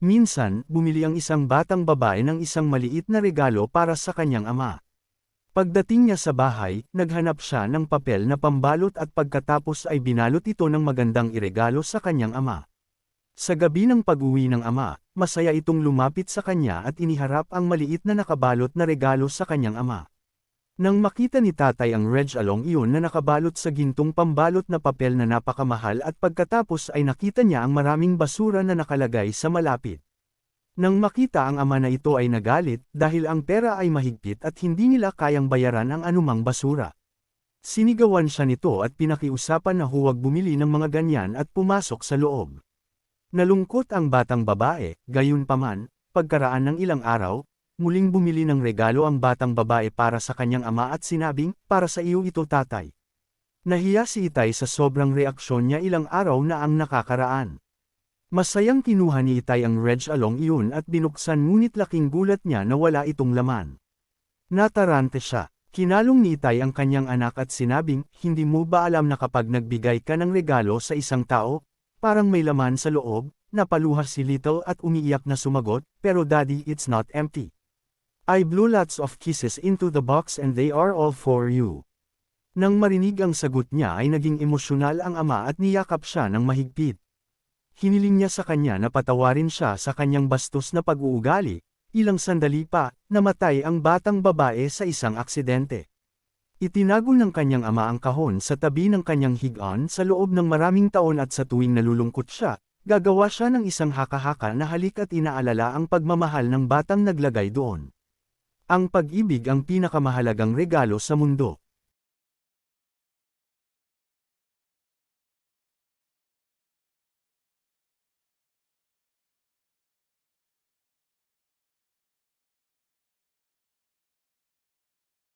Minsan, bumili ang isang batang babae ng isang maliit na regalo para sa kanyang ama. Pagdating niya sa bahay, naghanap siya ng papel na pambalot at pagkatapos ay binalot ito ng magandang iregalo sa kanyang ama. Sa gabi ng pag-uwi ng ama, masaya itong lumapit sa kanya at iniharap ang maliit na nakabalot na regalo sa kanyang ama. Nang makita ni tatay ang regalong iyon na nakabalot sa gintong pambalot na papel na napakamahal at pagkatapos ay nakita niya ang maraming basura na nakalagay sa malapit. Nang makita ang ama na ito ay nagalit dahil ang pera ay mahigpit at hindi nila kayang bayaran ang anumang basura. Sinigawan siya nito at pinakiusapan na huwag bumili ng mga ganyan at pumasok sa loob. Nalungkot ang batang babae, gayunpaman, pagkaraan ng ilang araw, muling bumili ng regalo ang batang babae para sa kanyang ama at sinabing, para sa iyo ito tatay. Nahiya si Itay sa sobrang reaksyon niya ilang araw na ang nakakaraan. Masayang kinuha ni Itay ang regalong iyon at binuksan ngunit laking gulat niya na wala itong laman. Natarante siya. Kinalong ni Itay ang kanyang anak at sinabing, hindi mo ba alam na kapag nagbigay ka ng regalo sa isang tao, parang may laman sa loob? Napaluha si Little at umiiyak na sumagot, pero daddy it's not empty. I blew lots of kisses into the box and they are all for you. Nang marinig ang sagot niya ay naging emosyonal ang ama at niyakap siya ng mahigpit. Hiniling niya sa kanya na patawarin siya sa kanyang bastos na pag-uugali. Ilang sandali pa, namatay ang batang babae sa isang aksidente. Itinago ng kanyang ama ang kahon sa tabi ng kanyang higaan sa loob ng maraming taon at sa tuwing nalulungkot siya, gagawa siya ng isang haka-haka na halik at inaalala ang pagmamahal ng batang naglagay doon. Ang pag-ibig ang pinakamahalagang regalo sa mundo.